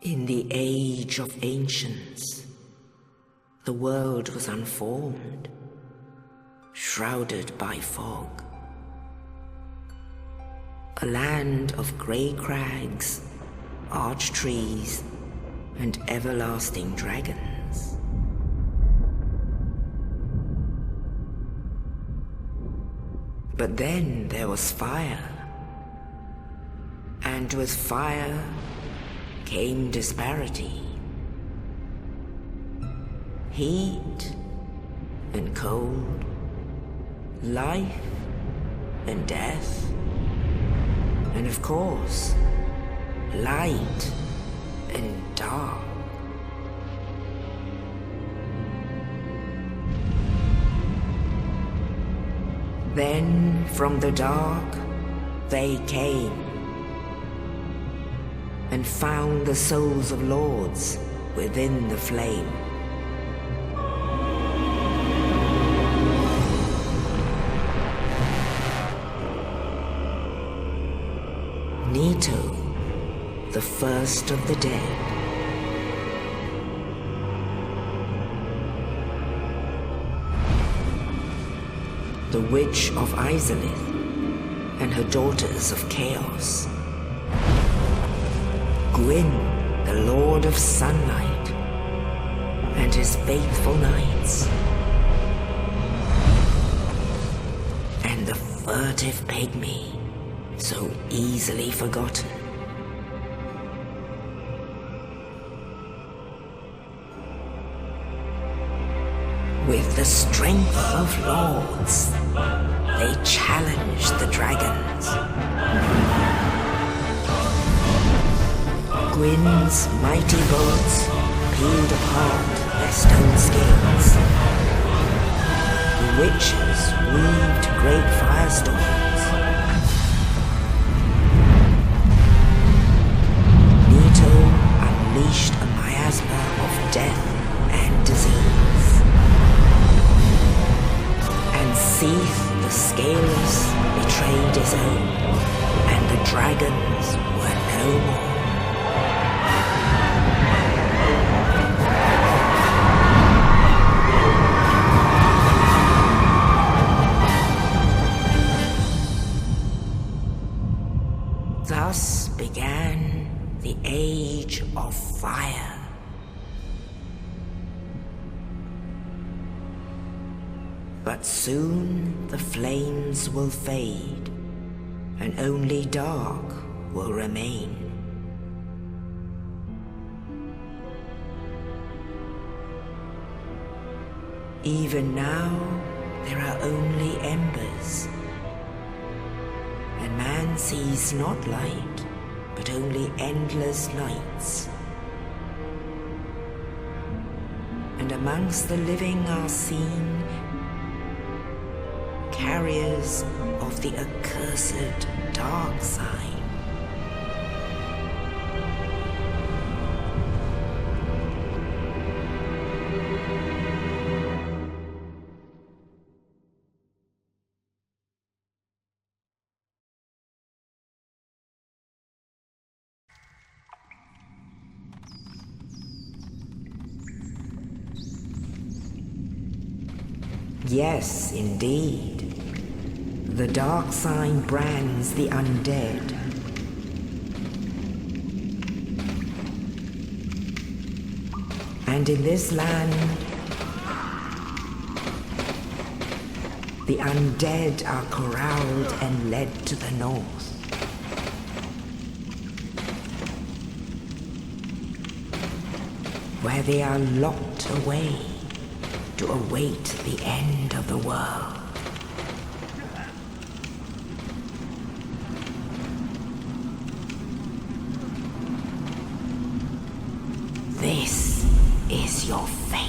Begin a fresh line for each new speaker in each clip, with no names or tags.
In the age of ancients, the world was unformed, shrouded by fog. A land of grey crags, arch trees, and everlasting dragons. But then there was fire, and with fire came disparity. Heat and cold, life and death, and of course, light and dark. Then from the dark they came and found the souls of lords within the flame. Nito, the first of the dead. The Witch of Izalith and her daughters of Chaos. Gwyn, the Lord of Sunlight, and his faithful knights. And the furtive pygmy, so easily forgotten. With the strength of lords, they challenged the dragons. Gwyn's mighty bolts peeled apart their stone scales. The witches weaved great firestorms. Nito unleashed a miasma of death and disease. And Seath the Scaleless betrayed his own, and the dragons were no more. Thus began the Age of Fire. But soon the flames will fade, and only dark will remain. Even now, there are only embers. And man sees not light, but only endless nights. And amongst the living are seen carriers of the accursed dark sign. Yes, indeed. The dark sign brands the undead. And in this land, the undead are corralled and led to the north. Where they are locked away to await the end of the world. This is your fate.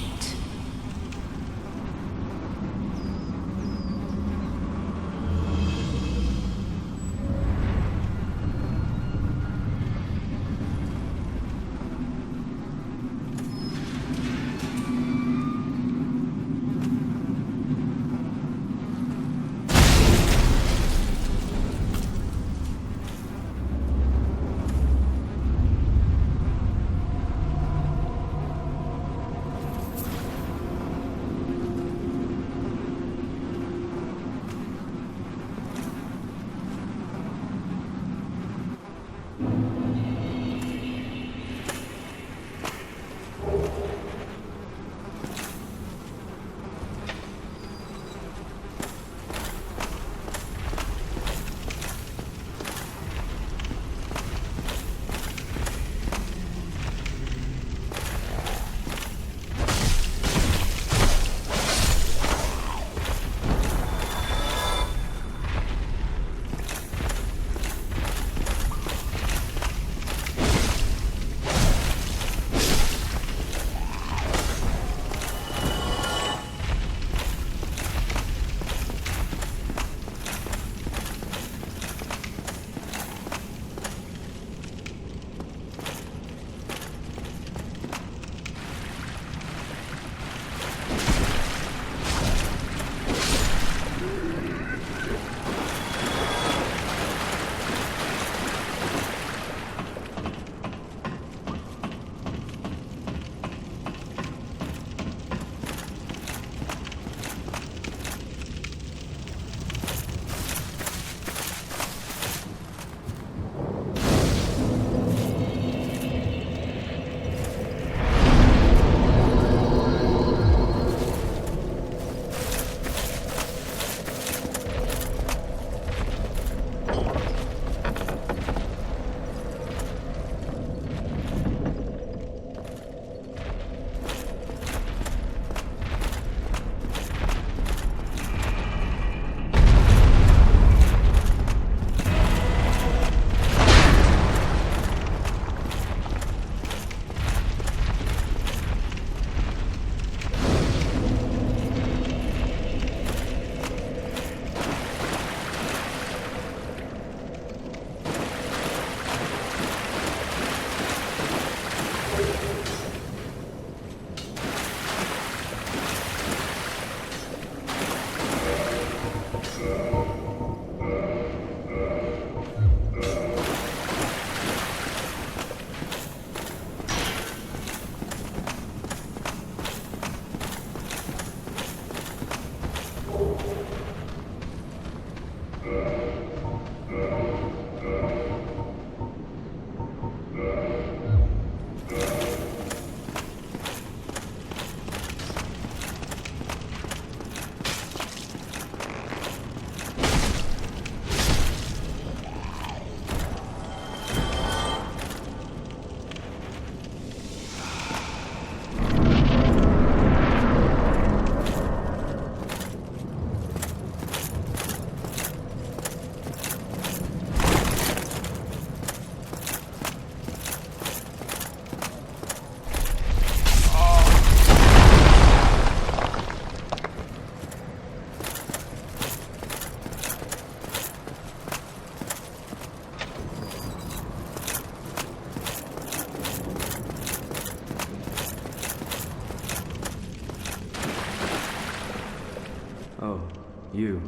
You.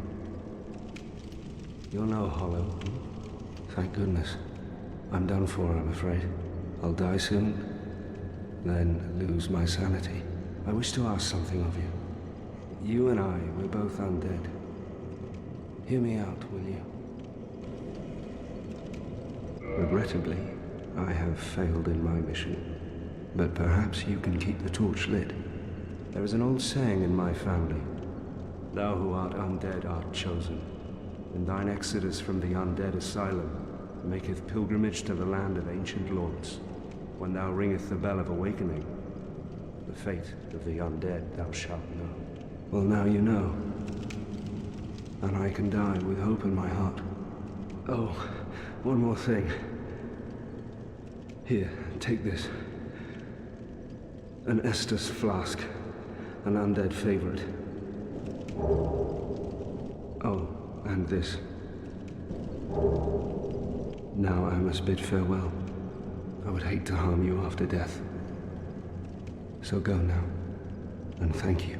You're no hollow. Thank goodness. I'm done for, I'm afraid. I'll die soon, then lose my sanity. I wish to ask something of you. You and I, we're both undead. Hear me out, will you? Regrettably, I have failed in my mission. But perhaps you can keep the torch lit. There is an old saying in my family. Thou who art undead art chosen, and thine exodus from the undead asylum maketh pilgrimage to the land of ancient lords. When thou ringeth the bell of awakening, the fate of the undead thou shalt know. Well, now you know, and I can die with hope in my heart. Oh, one more thing. Here, take this. An Estus flask. An undead favorite. Oh, and this. Now I must bid farewell. I would hate to harm you after death. So go now, and thank you.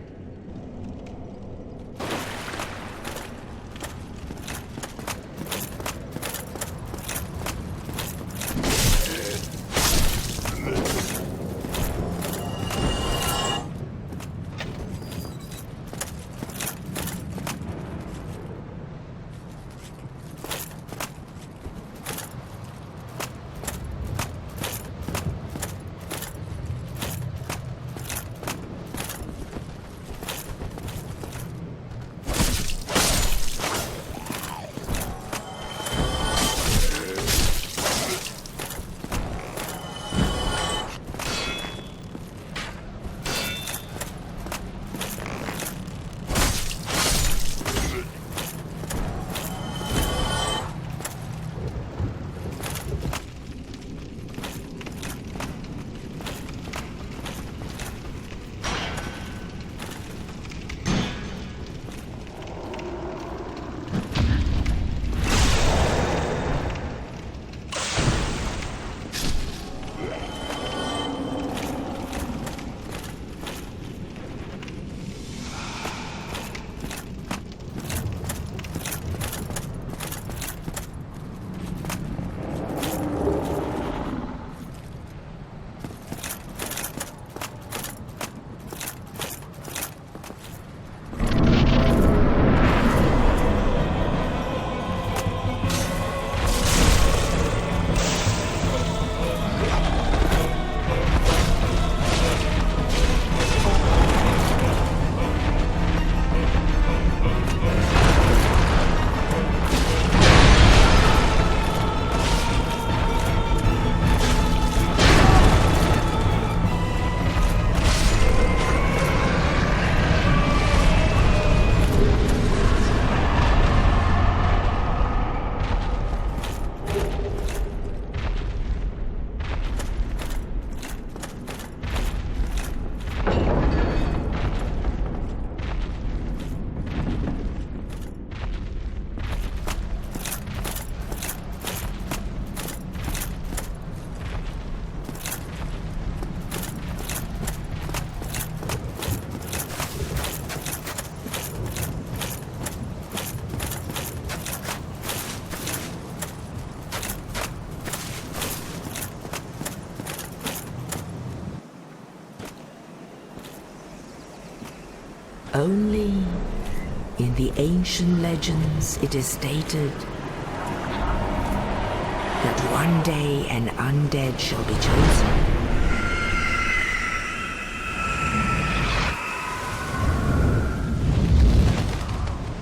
Only in the ancient legends it is stated that one day an undead shall be chosen.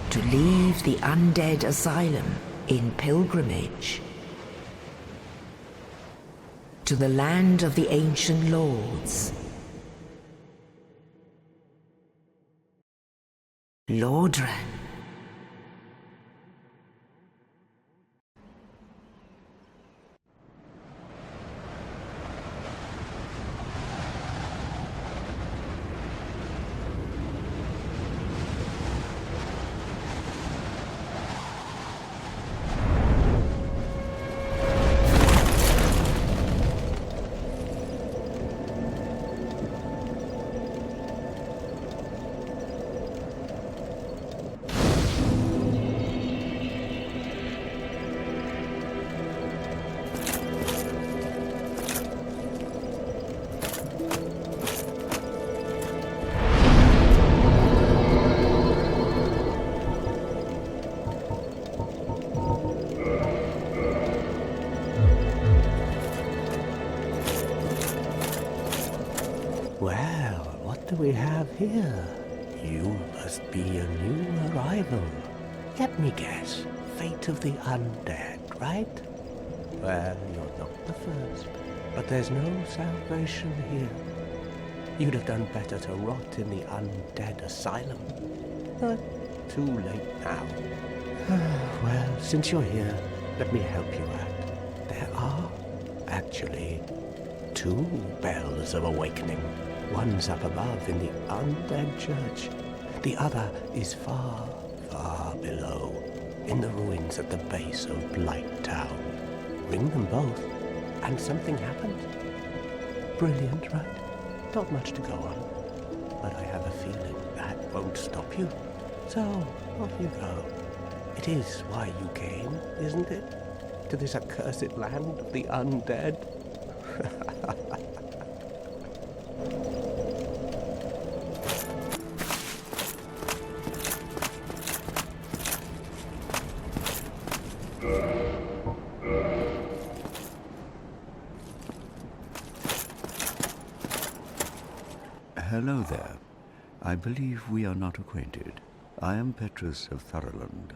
To leave the undead asylum in pilgrimage to the land of the ancient lords. Lordran.
Well, what do we have here? You must be a new arrival. Let me guess. Fate of the undead, right? Well, you're not the first. But there's no salvation here. You'd have done better to rot in the undead asylum. But too late now. Well, since you're here, let me help you out. There are, actually, 2 bells of awakening. One's up above in the undead church. The other is far, far below, in the ruins at the base of Blight Town. Ring them both, and something happens. Brilliant, right? Not much to go on. But I have a feeling that won't stop you. So, off you go. It is why you came, isn't it? To this accursed land of the undead?
Hello there. I believe we are not acquainted. I am Petrus of Thurland.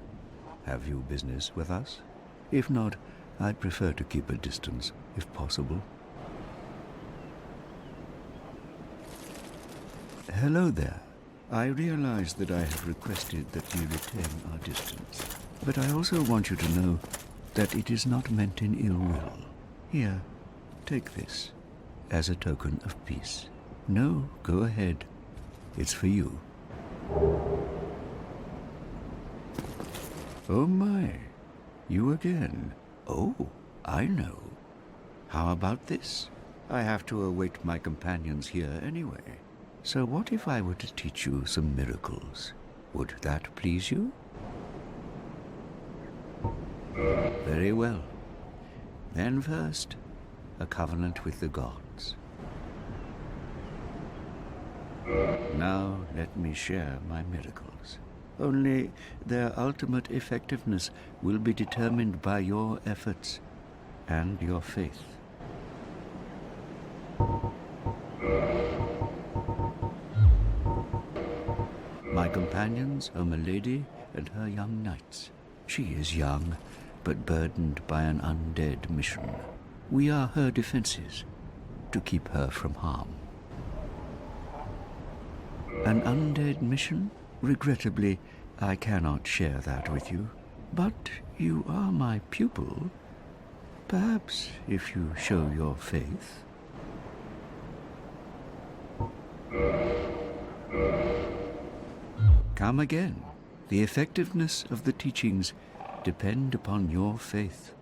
Have you business with us? If not, I'd prefer to keep a distance, if possible. Hello there. I realize that I have requested that we retain our distance, but I also want you to know that it is not meant in ill will. Here, take this, as a token of peace. No, go ahead. It's for you. Oh my, you again. Oh, I know. How about this? I have to await my companions here anyway. So what if I were to teach you some miracles? Would that please you? Very well. Then first, a covenant with the gods. Now let me share my miracles. Only their ultimate effectiveness will be determined by your efforts and your faith. My companions are Milady and her young knights. She is young, but burdened by an undead mission. We are her defenses, to keep her from harm. An undead mission? Regrettably, I cannot share that with you. But you are my pupil. Perhaps if you show your faith. Come again. The effectiveness of the teachings depend upon your faith.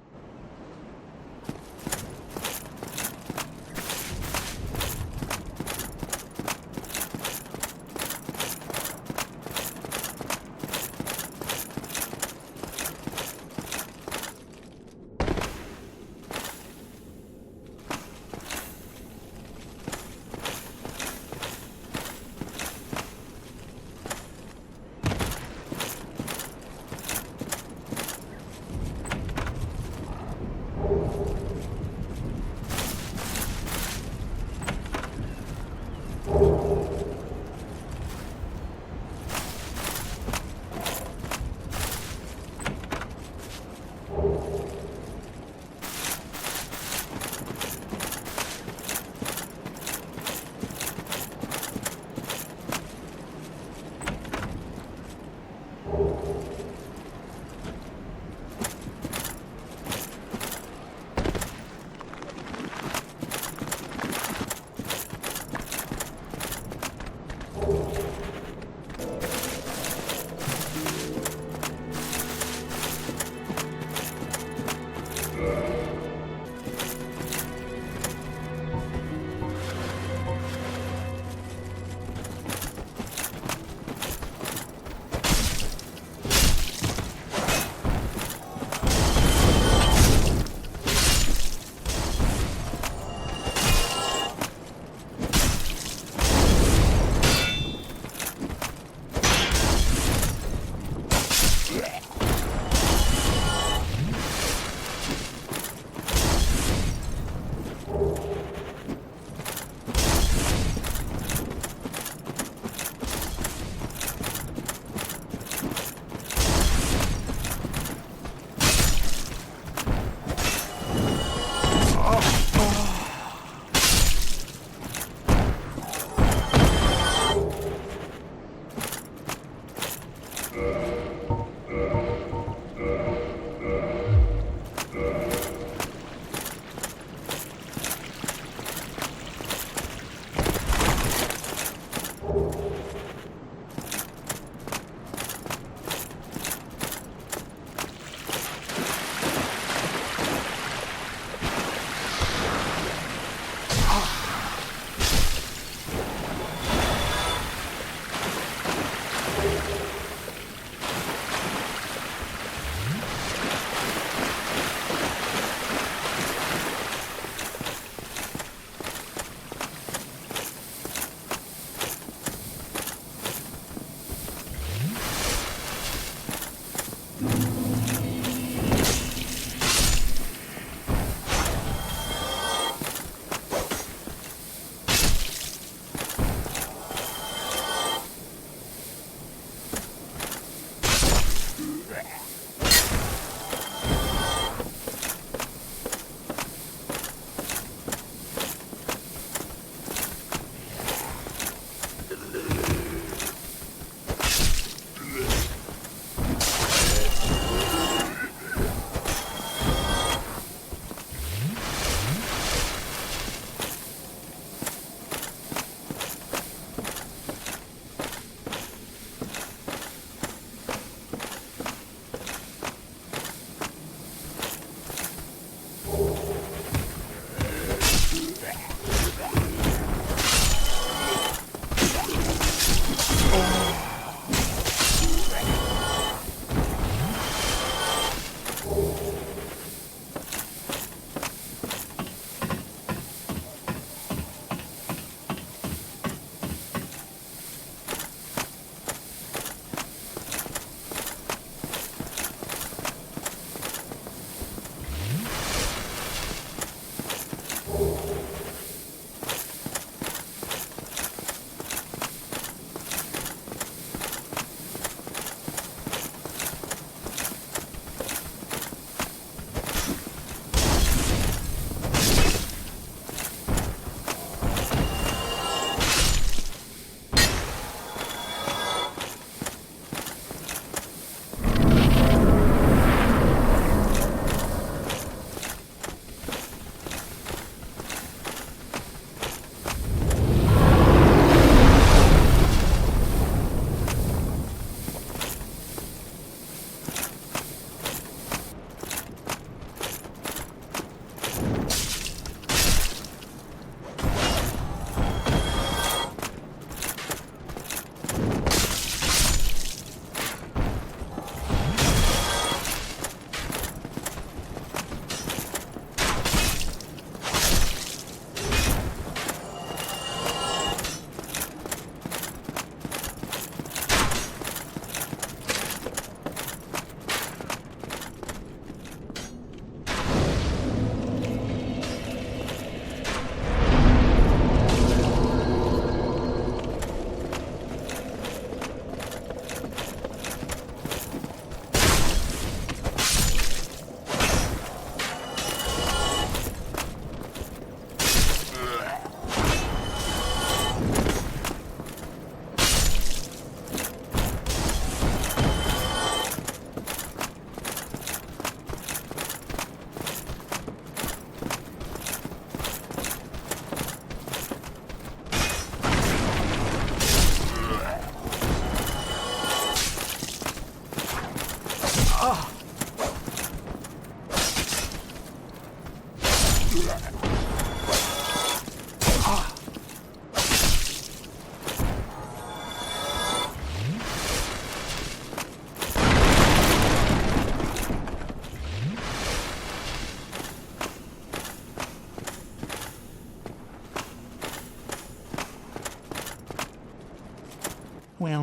Well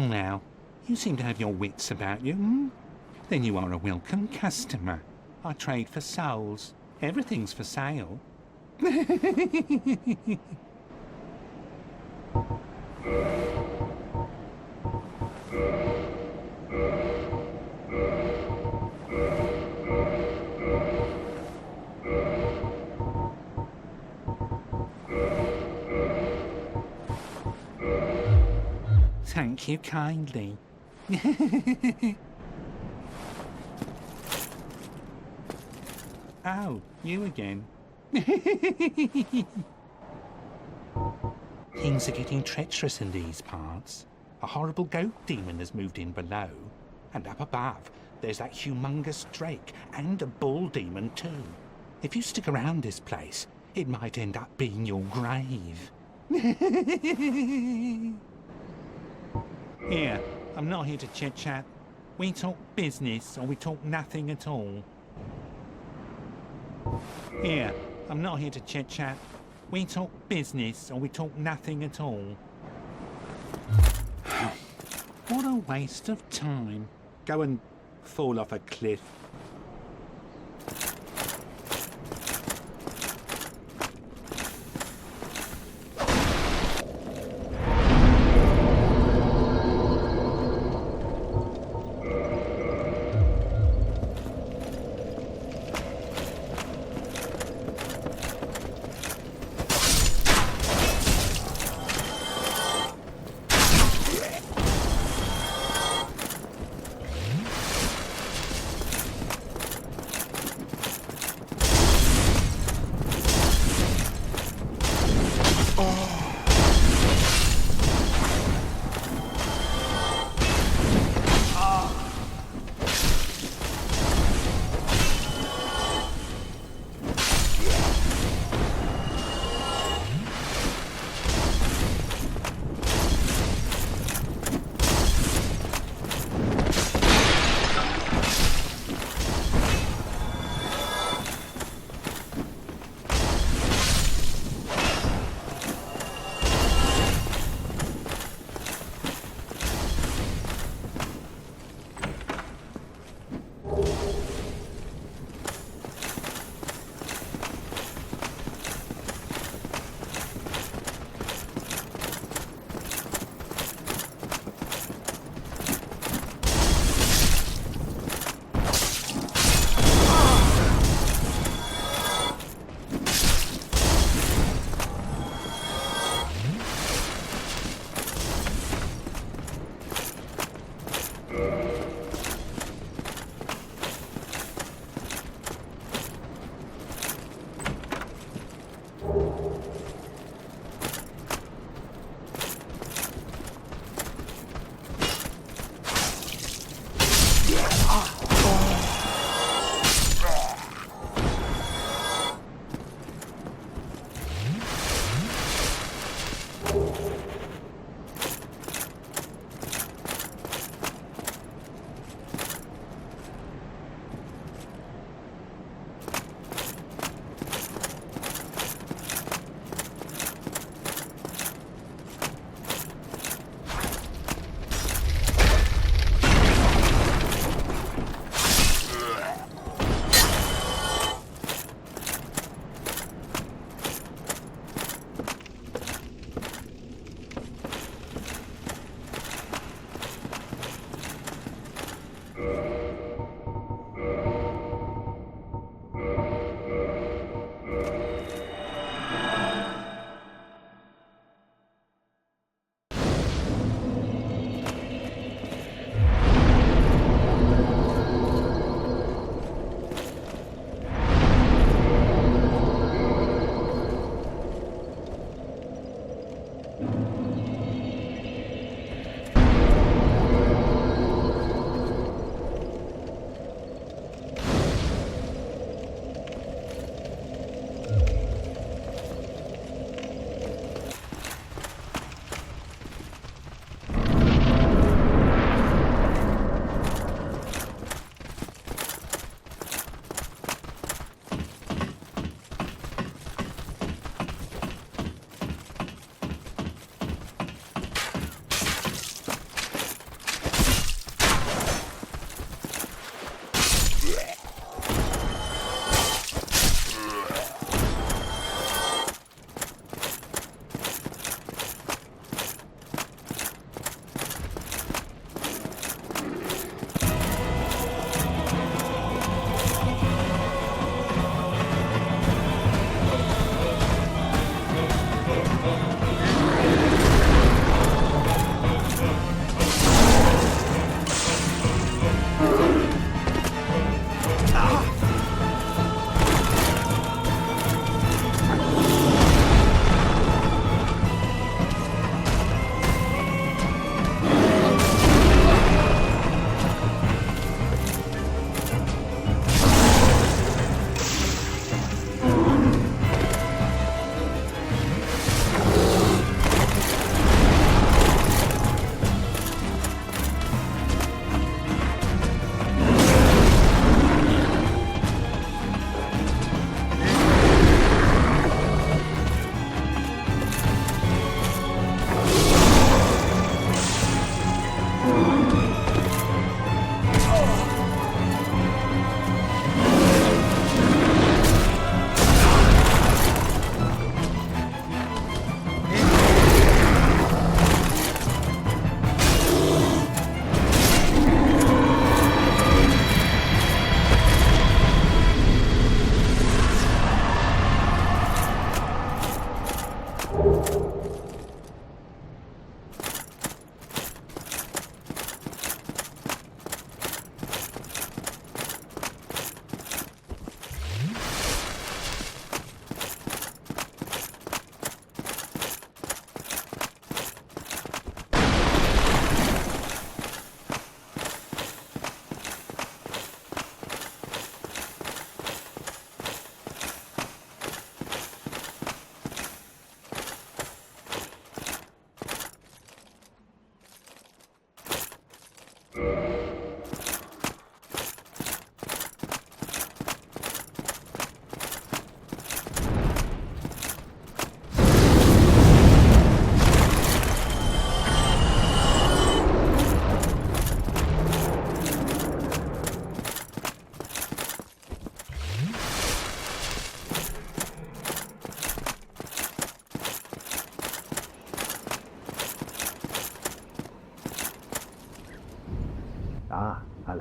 now, you seem to have your wits about you, hmm? Then you are a welcome customer. I trade for souls. Everything's for sale. Thank you kindly. Oh, you again. Things are getting treacherous in these parts. A horrible goat demon has moved in below. And up above, there's that humongous drake and a bull demon too. If you stick around this place, it might end up being your grave. Here, I'm not here to chit-chat. We talk business or we talk nothing at all. Here, I'm not here to chit-chat. We talk business or we talk nothing at all. What a waste of time. Go and fall off a cliff.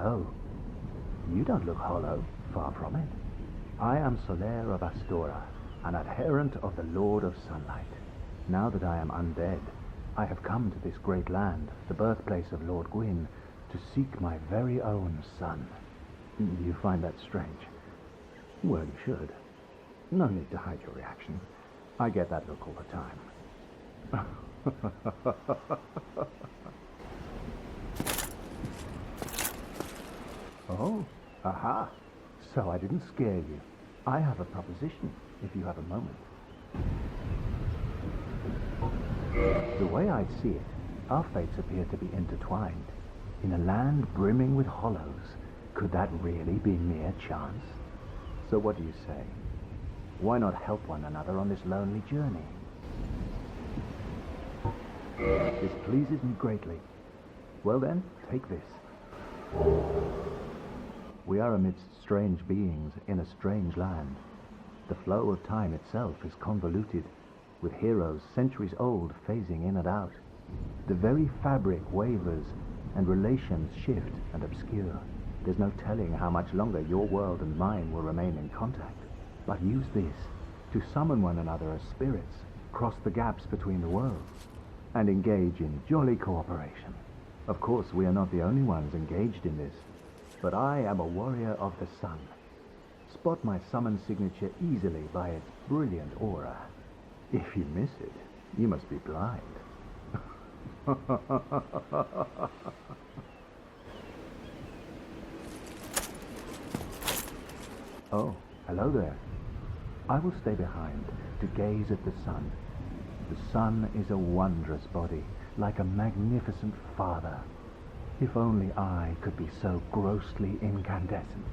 Hello. You don't look hollow. Far from it. I am Solaire of Astora, an adherent of the Lord of Sunlight. Now that I am undead, I have come to this great land, the birthplace of Lord Gwyn, to seek my very own son. You find that strange? Well, you should. No need to hide your reaction. I get that look all the time. Oh, aha. So I didn't scare you. I have a proposition, if you have a moment. The way I see it, our fates appear to be intertwined. In a land brimming with hollows, could that really be mere chance? So what do you say? Why not help one another on this lonely journey? This pleases me greatly. Well then, take this. We are amidst strange beings in a strange land. The flow of time itself is convoluted, with heroes centuries old phasing in and out. The very fabric wavers, and relations shift and obscure. There's no telling how much longer your world and mine will remain in contact. But use this to summon one another as spirits, cross the gaps between the worlds, and engage in jolly cooperation. Of course, we are not the only ones engaged in this, but I am a warrior of the sun. Spot my summon signature easily by its brilliant aura. If you miss it, you must be blind. Oh, hello there. I will stay behind to gaze at the sun. The sun is a wondrous body, like a magnificent father. If only I could be so grossly incandescent.